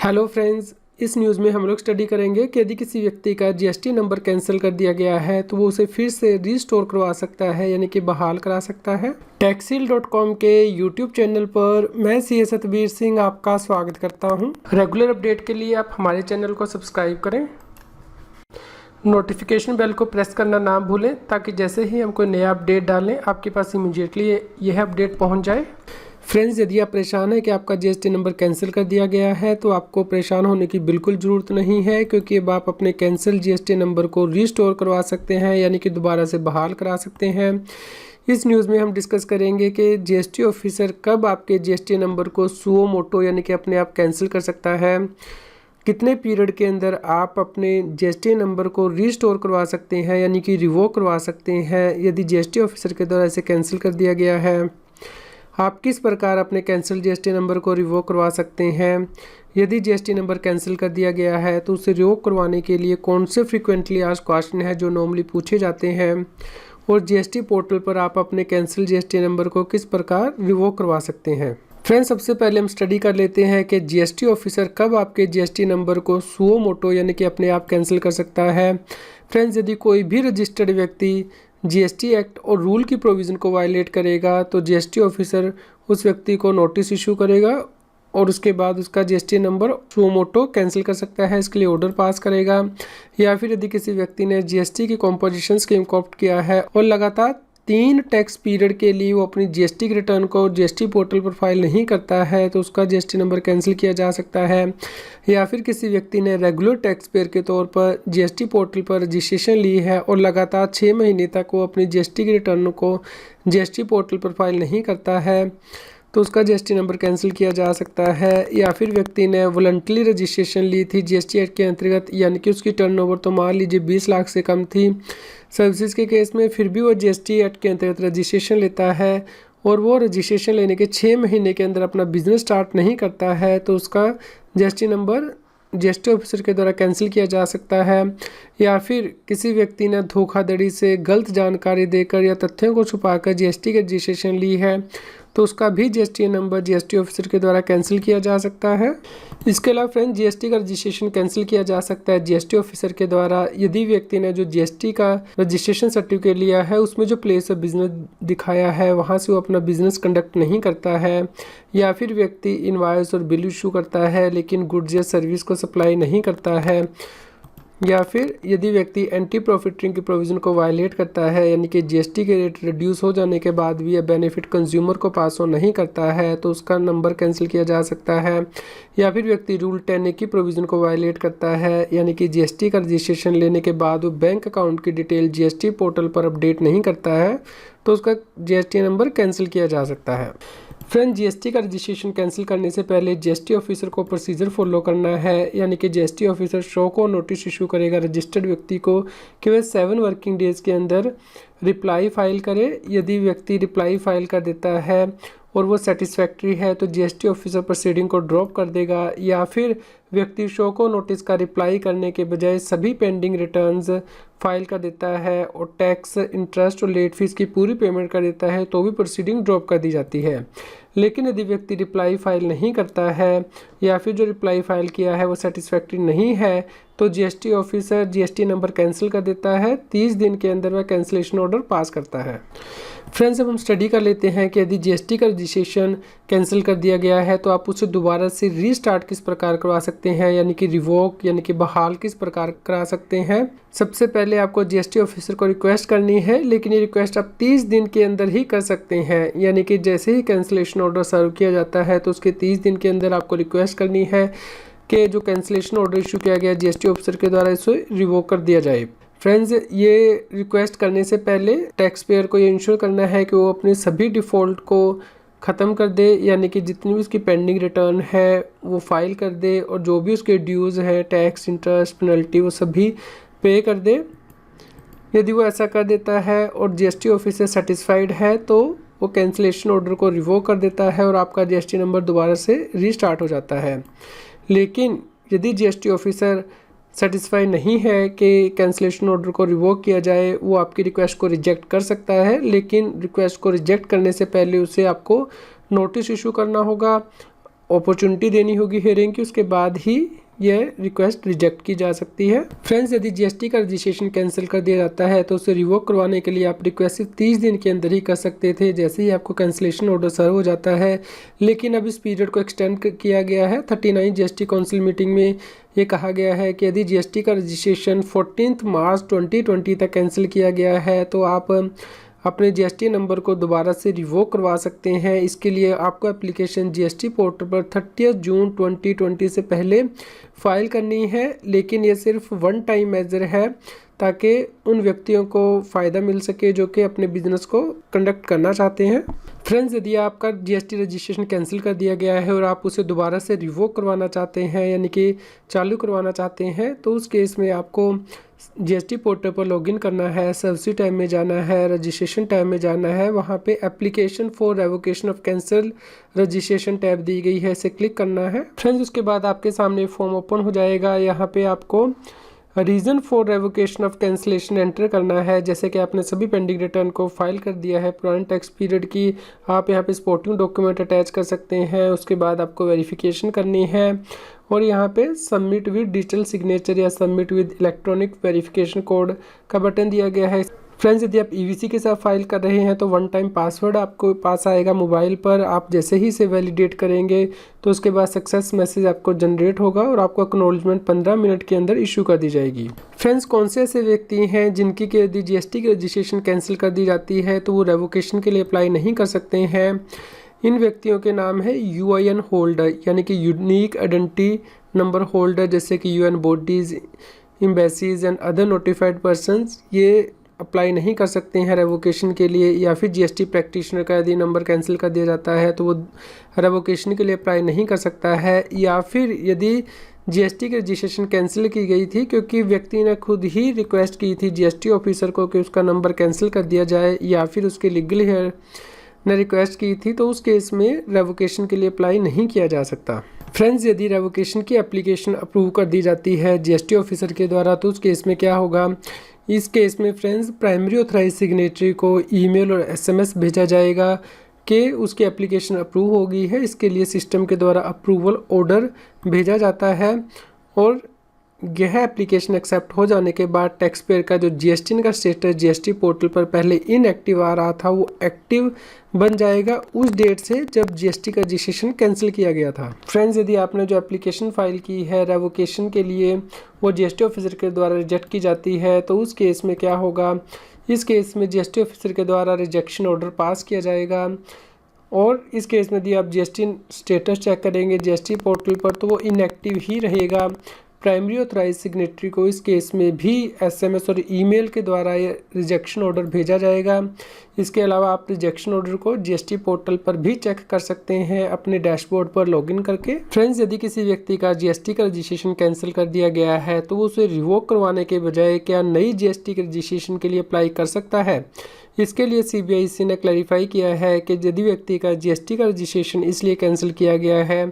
Hello friends, इस news में हम लोग स्टडी करेंगे कि यदि किसी व्यक्ति का जीएसटी नंबर कैंसिल कर दिया गया है तो वो उसे फिर से रीस्टोर करवा सकता है, यानी कि बहाल करा सकता है। टैक्सील.com के यूट्यूब चैनल पर मैं सी सतबीर सिंह आपका स्वागत करता हूं। रेगुलर अपडेट के लिए आप हमारे चैनल को सब्सक्राइब करें, नोटिफिकेशन बेल को प्रेस करना ना भूलें ताकि जैसे ही हम कोई नया अपडेट डालें आपके पास इमीडिएटली यह अपडेट पहुँच जाए। फ्रेंड्स, यदि आप परेशान हैं कि आपका जीएसटी नंबर कैंसिल कर दिया गया है तो आपको परेशान होने की बिल्कुल ज़रूरत नहीं है, क्योंकि अब आप अपने कैंसिल जीएसटी नंबर को रीस्टोर करवा सकते हैं, यानी कि दोबारा से बहाल करा सकते हैं। इस न्यूज़ में हम डिस्कस करेंगे कि जीएसटी ऑफिसर कब आपके जीएसटी नंबर को सुओ मोटो यानी कि अपने आप कैंसिल कर सकता है, कितने पीरियड के अंदर आप अपने जीएसटी नंबर को रीस्टोर करवा सकते हैं यानी कि रिवोक करवा सकते हैं यदि जीएसटी ऑफिसर के द्वारा इसे कैंसिल कर दिया गया है। आप किस प्रकार अपने कैंसिल जीएसटी नंबर को रिवोक करवा सकते हैं। यदि जीएसटी नंबर कैंसिल कर दिया गया है तो उसे रिवोक करवाने के लिए कौन से फ्रीक्वेंटली आस्क्ड क्वेश्चन है जो नॉर्मली पूछे जाते हैं, और जीएसटी पोर्टल पर आप अपने कैंसिल जीएसटी नंबर को किस प्रकार रिवोक करवा सकते हैं। फ्रेंड्स, सबसे पहले हम स्टडी कर लेते हैं कि जीएसटी ऑफिसर कब आपके जीएसटी नंबर को सुओ मोटो यानी कि अपने आप कैंसिल कर सकता है। फ्रेंड्स, यदि कोई भी रजिस्टर्ड व्यक्ति जीएसटी एक्ट और रूल की प्रोविज़न को वायलेट करेगा तो जीएसटी ऑफिसर उस व्यक्ति को नोटिस इशू करेगा और उसके बाद उसका GST number suo motu cancel कर सकता है, इसके लिए ऑर्डर पास करेगा। या फिर यदि किसी व्यक्ति ने जीएसटी की कॉम्पोजिशन स्कीम को ऑप्ट किया है और लगातार 3 टैक्स पीरियड के लिए वो अपनी जीएसटी के रिटर्न को जीएसटी पोर्टल पर फाइल नहीं करता है तो उसका जीएसटी नंबर कैंसिल किया जा सकता है। या फिर किसी व्यक्ति ने रेगुलर टैक्स पेयर के तौर पर जीएसटी पोर्टल पर रजिस्ट्रेशन ली है और लगातार 6 महीने तक वो अपनी जीएसटी के रिटर्न को जीएसटी पोर्टल पर फाइल नहीं करता है तो उसका जीएसटी नंबर कैंसिल किया जा सकता है। या फिर व्यक्ति ने वॉलंटरी रजिस्ट्रेशन ली थी जीएसटी एक्ट के अंतर्गत, यानी कि उसकी टर्नओवर तो मान लीजिए 20 लाख से कम थी सर्विसेज के केस में, फिर भी वो जीएसटी एक्ट के अंतर्गत रजिस्ट्रेशन लेता है और वो रजिस्ट्रेशन लेने के 6 महीने के अंदर अपना बिजनेस स्टार्ट नहीं करता है तो उसका जीएसटी नंबर जीएसटी ऑफिसर के द्वारा कैंसिल किया जा सकता है। या फिर किसी व्यक्ति ने धोखाधड़ी से गलत जानकारी देकर या तथ्यों को छुपाकर जीएसटी की रजिस्ट्रेशन ली है तो उसका भी जीएसटी नंबर जीएसटी ऑफिसर के द्वारा कैंसिल किया जा सकता है। इसके अलावा फ्रेंड, जीएसटी का रजिस्ट्रेशन कैंसिल किया जा सकता है जीएसटी ऑफिसर के द्वारा यदि व्यक्ति ने जो जीएसटी का रजिस्ट्रेशन सर्टिफिकेट लिया है उसमें जो प्लेस ऑफ बिजनेस दिखाया है वहां से वो अपना बिजनेस कंडक्ट नहीं करता है। या फिर व्यक्ति इनवॉइस और बिल इशू करता है लेकिन गुड्स या सर्विस को सप्लाई नहीं करता है। या फिर यदि व्यक्ति एंटी प्रॉफिटरिंग की प्रोविज़न को वायलेट करता है, यानी कि जीएसटी के रेट रिड्यूस हो जाने के बाद भी यह बेनिफिट कंज्यूमर को पास ऑन नहीं करता है तो उसका नंबर कैंसिल किया जा सकता है। या फिर व्यक्ति रूल 10A की प्रोविज़न को वायलेट करता है, यानी कि जीएसटी का रजिस्ट्रेशन लेने के बाद वो बैंक अकाउंट की डिटेल जीएसटी पोर्टल पर अपडेट नहीं करता है तो उसका जीएसटी नंबर कैंसिल किया जा सकता है। फ्रेंड, जीएसटी का रजिस्ट्रेशन कैंसिल करने से पहले जीएसटी ऑफिसर को प्रोसीजर फॉलो करना है, यानी कि जीएसटी ऑफिसर शो को नोटिस इशू करेगा रजिस्टर्ड व्यक्ति को कि वह 7 वर्किंग डेज़ के अंदर रिप्लाई फाइल करे। यदि व्यक्ति रिप्लाई फाइल कर देता है और वो सेटिस्फैक्ट्री है तो जीएसटी ऑफिसर प्रोसीडिंग को ड्रॉप कर देगा। या फिर व्यक्ति शो को नोटिस का रिप्लाई करने के बजाय सभी पेंडिंग रिटर्न्स फाइल कर देता है और टैक्स, इंटरेस्ट और लेट फीस की पूरी पेमेंट कर देता है तो भी प्रोसीडिंग ड्रॉप कर दी जाती है। लेकिन यदि व्यक्ति रिप्लाई फाइल नहीं करता है या फिर जो रिप्लाई फाइल किया है वो सेटिस्फैक्ट्री नहीं है तो GST officer GST number cancel कर देता है। 30 दिन के अंदर वह कैंसिलेशन ऑर्डर पास करता है। फ्रेंड्स, अब हम स्टडी कर लेते हैं कि यदि जीएसटी का रजिस्ट्रेशन कैंसिल कर दिया गया है तो आप उसे दोबारा से रीस्टार्ट किस प्रकार करवा सकते हैं, यानी कि रिवोक यानी कि बहाल किस प्रकार करा सकते हैं। सबसे पहले आपको जीएसटी ऑफिसर को रिक्वेस्ट करनी है, लेकिन ये रिक्वेस्ट आप 30 दिन के अंदर ही कर सकते हैं, यानी कि जैसे ही कैंसिलेशन ऑर्डर सर्व किया जाता है तो उसके 30 दिन के अंदर आपको रिक्वेस्ट करनी है कि जो कैंसिलेशन ऑर्डर इशू किया गया जीएसटी ऑफिसर के द्वारा इसे रिवोक कर दिया जाए। फ्रेंड्स, ये रिक्वेस्ट करने से पहले टैक्स पेयर को ये इंश्योर करना है कि वो अपने सभी डिफ़ॉल्ट को ख़त्म कर दे, यानी कि जितनी भी उसकी पेंडिंग रिटर्न है वो फाइल कर दे और जो भी उसके ड्यूज़ है टैक्स, इंटरेस्ट, पेनल्टी वो सभी पे कर दे। यदि वो ऐसा कर देता है और जीएसटी ऑफिसर सेटिस्फाइड है तो वो कैंसिलेशन ऑर्डर को रिवोक कर देता है और आपका जीएसटी नंबर दोबारा से रीस्टार्ट हो जाता है। लेकिन यदि जीएसटी ऑफिसर सेटिस्फाई नहीं है कि कैंसिलेशन ऑर्डर को रिवोक किया जाए, वो आपकी रिक्वेस्ट को रिजेक्ट कर सकता है, लेकिन रिक्वेस्ट को रिजेक्ट करने से पहले उसे आपको नोटिस इशू करना होगा अपॉर्चुनिटी देनी होगी हियरिंग की, उसके बाद ही यह रिक्वेस्ट रिजेक्ट की जा सकती है। फ्रेंड्स, यदि जीएसटी का रजिस्ट्रेशन कैंसिल कर दिया जाता है तो उसे रिवोक करवाने के लिए आप रिक्वेस्ट सिर्फ 30 दिन के अंदर ही कर सकते थे, जैसे ही आपको कैंसिलेशन ऑर्डर सर्व हो जाता है। लेकिन अब इस पीरियड को एक्सटेंड किया गया है। 39 जीएसटी काउंसिल मीटिंग में ये कहा गया है कि यदि जीएसटी का रजिस्ट्रेशन 14 मार्च 2020 तक कैंसिल किया गया है तो आप अपने जीएसटी नंबर को दोबारा से रिवोक करवा सकते हैं। इसके लिए आपको एप्लीकेशन जीएसटी पोर्टल पर 30 जून 2020 से पहले फाइल करनी है। लेकिन ये सिर्फ वन टाइम मेजर है ताकि उन व्यक्तियों को फ़ायदा मिल सके जो कि अपने बिजनेस को कंडक्ट करना चाहते हैं। फ्रेंड्स, यदि आपका जीएसटी रजिस्ट्रेशन कैंसिल कर दिया गया है और आप उसे दोबारा से रिवोक करवाना चाहते हैं यानी कि चालू करवाना चाहते हैं तो उस केस में आपको जीएसटी पोर्टल पर लॉगिन करना है, सर्विस टैब में जाना है, रजिस्ट्रेशन टैब में जाना है, वहाँ पे application for revocation of cancel registration tab दी गई है, इसे क्लिक करना है। फ्रेंड्स, उसके बाद आपके सामने फॉर्म ओपन हो जाएगा। यहाँ पे आपको reason for revocation of cancellation enter करना है। जैसे कि आपने सभी पेंडिंग रिटर्न को फाइल कर दिया है पुराने टैक्स पीरियड की, आप यहाँ पे सपोर्टिंग डॉक्यूमेंट अटैच कर सकते हैं। उसके बाद आपको वेरिफिकेशन करनी है और यहाँ पे सबमिट विद डिजिटल सिग्नेचर या submit with electronic verification code का बटन दिया गया है। फ्रेंड्स, यदि आप ईवीसी के साथ फाइल कर रहे हैं तो वन टाइम पासवर्ड आपको पास आएगा मोबाइल पर। आप जैसे ही इसे वैलिडेट करेंगे तो उसके बाद सक्सेस मैसेज आपको जनरेट होगा और आपको एक्नॉलेजमेंट 15 मिनट के अंदर इशू कर दी जाएगी। फ्रेंड्स, कौन से ऐसे व्यक्ति हैं जिनकी कि यदि जीएसटी की रजिस्ट्रेशन कैंसिल कर दी जाती है तो वो रेवोकेशन के लिए अप्लाई नहीं कर सकते हैं? इन व्यक्तियों के नाम है यूआईएन होल्डर यानी कि यूनिक आइडेंटिटी नंबर होल्डर, जैसे कि UN bodies, embassies and other notified persons. ये अप्लाई नहीं कर सकते हैं रेवोकेशन के लिए। या फिर जीएसटी प्रैक्टिशनर का यदि नंबर कैंसिल कर दिया जाता है तो वो रेवोकेशन के लिए अप्लाई नहीं कर सकता है। या फिर यदि जीएसटी की रजिस्ट्रेशन कैंसिल की गई थी क्योंकि व्यक्ति ने खुद ही रिक्वेस्ट की थी जीएसटी ऑफिसर को कि उसका नंबर कैंसिल कर दिया जाए, या फिर उसके लीगल हेयर ने रिक्वेस्ट की थी, तो उस केस में रेवोकेशन के लिए अप्लाई नहीं किया जा सकता। फ्रेंड्स, यदि रेवोकेशन की एप्लीकेशन अप्रूव कर दी जाती है जीएसटी ऑफिसर के द्वारा तो उस केस में क्या होगा? इस केस में फ्रेंड्स, प्राइमरी ऑथराइज सिग्नेटरी को ईमेल और एसएमएस भेजा जाएगा कि उसकी एप्लीकेशन अप्रूव हो गई है। इसके लिए सिस्टम के द्वारा अप्रूवल ऑर्डर भेजा जाता है और यह एप्लीकेशन एक्सेप्ट हो जाने के बाद टैक्स पेयर का जो जीएसटी का स्टेटस जीएसटी पोर्टल पर पहले इनएक्टिव आ रहा था वो एक्टिव बन जाएगा उस डेट से जब जीएसटी का रजिस्ट्रेशन कैंसिल किया गया था। फ्रेंड्स, यदि आपने जो एप्लीकेशन फाइल की है रेवोकेशन के लिए वो जीएसटी ऑफिसर के द्वारा रिजेक्ट की जाती है तो उस केस में क्या होगा? इस केस में जीएसटी ऑफिसर के द्वारा रिजेक्शन ऑर्डर पास किया जाएगा और इस केस में यदि आप जीएसटी स्टेटस चेक करेंगे जीएसटी पोर्टल पर तो वो इनएक्टिव ही रहेगा। प्राइमरी ऑथराइज सिग्नेटरी को इस केस में भी एसएमएस और ईमेल के द्वारा ये रिजेक्शन ऑर्डर भेजा जाएगा। इसके अलावा आप रिजेक्शन ऑर्डर को जीएसटी पोर्टल पर भी चेक कर सकते हैं अपने डैशबोर्ड पर लॉगिन करके। फ्रेंड्स, यदि किसी व्यक्ति का जीएसटी का रजिस्ट्रेशन कैंसिल कर दिया गया है तो वो उसे रिवोक करवाने के बजाय क्या नई जीएसटी के रजिस्ट्रेशन के लिए अप्लाई कर सकता है? इसके लिए सीबीआईसी ने क्लैरिफाई किया है कि यदि व्यक्ति का जीएसटी का रजिस्ट्रेशन इसलिए कैंसिल किया गया है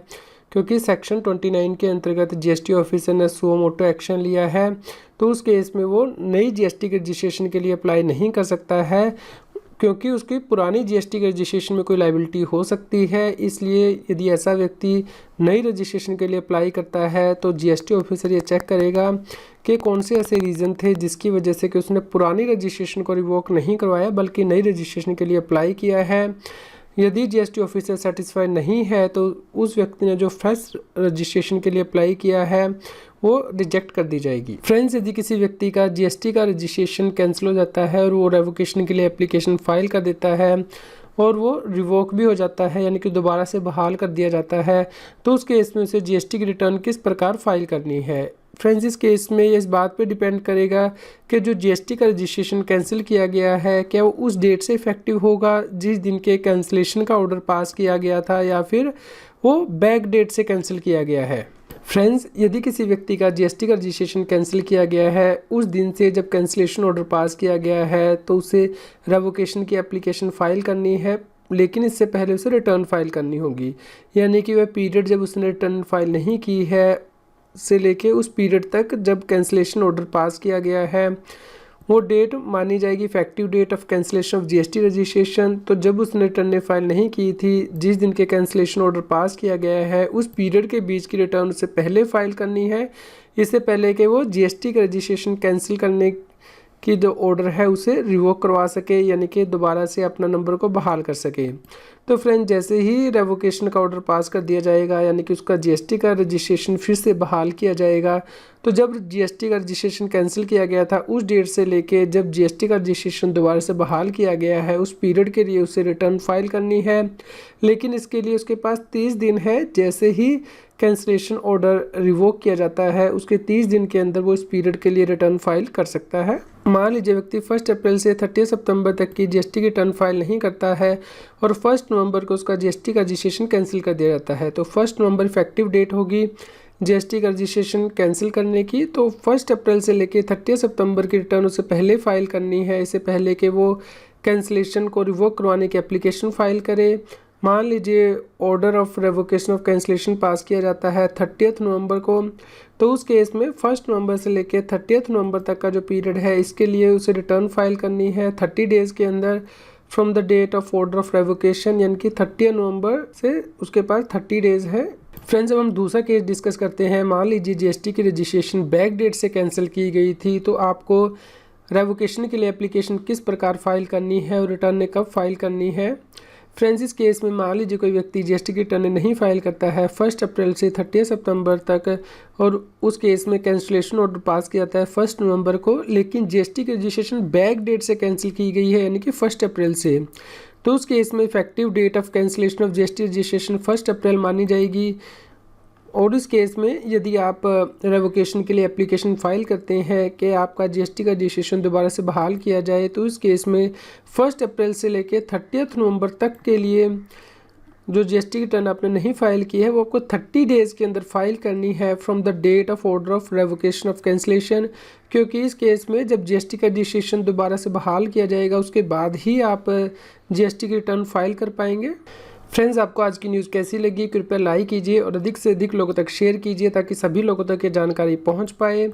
क्योंकि सेक्शन 29 के अंतर्गत जीएसटी ऑफिसर ने सुओ मोटो एक्शन लिया है तो उस केस में वो नई जीएसटी के रजिस्ट्रेशन के लिए अप्लाई नहीं कर सकता है क्योंकि उसकी पुरानी जीएसटी के रजिस्ट्रेशन में कोई लायबिलिटी हो सकती है। इसलिए यदि ऐसा व्यक्ति नई रजिस्ट्रेशन के लिए अप्लाई करता है तो जीएसटी ऑफिसर ये चेक करेगा कि कौन से ऐसे रीज़न थे जिसकी वजह से कि उसने पुरानी रजिस्ट्रेशन को रिवोक नहीं करवाया बल्कि नई रजिस्ट्रेशन के लिए अप्लाई किया है। यदि जीएसटी ऑफिसर सेटिस्फाइड नहीं है तो उस व्यक्ति ने जो फ्रेश रजिस्ट्रेशन के लिए अप्लाई किया है वो रिजेक्ट कर दी जाएगी। फ्रेंड्स, यदि किसी व्यक्ति का जीएसटी का रजिस्ट्रेशन कैंसिल हो जाता है और वो रेवोकेशन के लिए एप्लीकेशन फाइल कर देता है और वो रिवोक भी हो जाता है यानी कि दोबारा से बहाल कर दिया जाता है तो उस केस में उसे जीएसटी की रिटर्न किस प्रकार फाइल करनी है? फ्रेंड्स, इस केस में ये इस बात पे डिपेंड करेगा कि जो जीएसटी का रजिस्ट्रेशन कैंसिल किया गया है क्या वो उस डेट से इफेक्टिव होगा जिस दिन के कैंसिलेशन का ऑर्डर पास किया गया था या फिर वो बैक डेट से कैंसिल किया गया है। फ्रेंड्स, यदि किसी व्यक्ति का जीएसटी का रजिस्ट्रेशन कैंसिल किया गया है उस दिन से जब कैंसिलेशन ऑर्डर पास किया गया है तो उसे रेवोकेशन की एप्लीकेशन फाइल करनी है, लेकिन इससे पहले उसे रिटर्न फाइल करनी होगी। यानी कि वह पीरियड जब उसने रिटर्न फाइल नहीं की है से लेके उस पीरियड तक जब कैंसिलेशन ऑर्डर पास किया गया है वो डेट मानी जाएगी effective date of cancellation of GST registration. तो जब उसने रिटर्न ने फाइल नहीं की थी, जिस दिन के कैंसिलेशन ऑर्डर पास किया गया है उस पीरियड के बीच की रिटर्न उससे पहले फाइल करनी है, इससे पहले कि वो जीएसटी का रजिस्ट्रेशन कैंसिल करने की जो ऑर्डर है उसे रिवोक करवा सके, यानी कि दोबारा से अपना नंबर को बहाल कर सके। तो फ्रेंड जैसे ही रेवोकेशन का ऑर्डर पास कर दिया जाएगा, यानी कि उसका जीएसटी का रजिस्ट्रेशन फिर से बहाल किया जाएगा। तो जब जीएसटी का रजिस्ट्रेशन कैंसिल किया गया था उस डेट से लेके जब जीएसटी का रजिस्ट्रेशन दोबारा से बहाल किया गया है उस पीरियड के लिए उसे रिटर्न फाइल करनी है। लेकिन इसके लिए उसके पास 30 दिन है। जैसे ही कैंसिलेशन ऑर्डर रिवोक किया जाता है उसके 30 दिन के अंदर वो इस पीरियड के लिए रिटर्न फाइल कर सकता है। मान लीजिए व्यक्ति 1 अप्रैल से 30 सितंबर तक की जीएसटी की रिटर्न फाइल नहीं करता है और 1 नवंबर को उसका जीएसटी का रजिस्ट्रेशन कैंसिल कर दिया जाता है। तो 1 नवंबर इफेक्टिव डेट होगी जीएसटी का रजिस्ट्रेशन कैंसिल करने की। तो 1 अप्रैल से लेके 30 सितंबर की रिटर्न उससे पहले फाइल करनी है, इससे पहले कि वो कैंसिलेशन को रिवोक करवाने की एप्लीकेशन फाइल करे। मान लीजिए order of revocation of cancellation pass किया जाता है 30 नवंबर को, तो उस केस में 1 नवंबर से लेके 30 नवंबर तक का जो पीरियड है इसके लिए उसे रिटर्न फाइल करनी है 30 डेज़ के अंदर from the date of order of revocation, यानी कि 30 नवंबर से उसके पास 30 डेज़ है। फ्रेंड्स अब हम दूसरा केस डिस्कस करते हैं। मान लीजिए जीएसटी की रजिस्ट्रेशन बैक डेट से कैंसिल की गई थी, तो आपको रेवोकेशन के लिए एप्लीकेशन किस प्रकार फाइल करनी है और रिटर्न ने कब फाइल करनी है। फ्रेंड्स इस केस में मान लीजिए कोई व्यक्ति जीएसटी की रिटर्न नहीं फाइल करता है 1 अप्रैल से 30 सितंबर तक और उस केस में कैंसिलेशन ऑर्डर पास किया जाता है 1 नवंबर को, लेकिन जीएसटी की रजिस्ट्रेशन बैक डेट से कैंसिल की गई है यानी कि 1 अप्रैल से। तो उस केस में effective date of cancellation of GST registration 1 अप्रैल मानी जाएगी। और इस केस में यदि आप रेवोकेशन के लिए एप्लीकेशन फाइल करते हैं कि आपका जीएसटी का रजिस्ट्रेशन दोबारा से बहाल किया जाए, तो इस केस में 1 अप्रैल से लेके 30 नवंबर तक के लिए जो जीएसटी की रिटर्न आपने नहीं फाइल की है वो आपको 30 डेज़ के अंदर फाइल करनी है from the date of order of revocation of cancellation, क्योंकि इस केस में जब जीएसटी का रजिस्ट्रेशन दोबारा से बहाल किया जाएगा उसके बाद ही आप जीएसटी की रिटर्न फाइल कर पाएंगे। फ्रेंड्स आपको आज की न्यूज़ कैसी लगी कृपया लाइक कीजिए और अधिक से अधिक लोगों तक शेयर कीजिए ताकि सभी लोगों तक ये जानकारी पहुंच पाए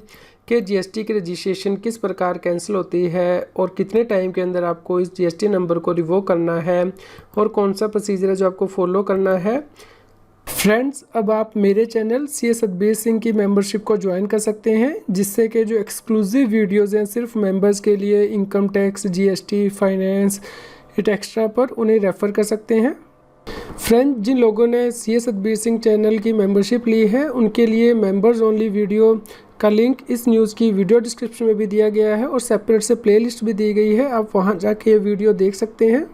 कि जीएसटी की रजिस्ट्रेशन किस प्रकार कैंसिल होती है और कितने टाइम के अंदर आपको इस जीएसटी नंबर को रिवोक करना है और कौन सा प्रोसीजर है जो आपको फॉलो करना है। फ्रेंड्स अब आप मेरे channel C S Satbir Singh की मेंबरशिप को ज्वाइन कर सकते हैं, जिससे कि जो एक्सक्लूसिव वीडियोज़ हैं सिर्फ मेंबर्स के लिए income tax, GST, finance, extra पर उन्हें रेफ़र कर सकते हैं। फ्रेंड्स जिन लोगों ने C S Satbir Singh channel की मेंबरशिप ली है उनके लिए मेंबर्स ओनली वीडियो का लिंक इस न्यूज़ की वीडियो डिस्क्रिप्शन में भी दिया गया है और सेपरेट से प्लेलिस्ट भी दी गई है, आप वहां जाके ये वीडियो देख सकते हैं।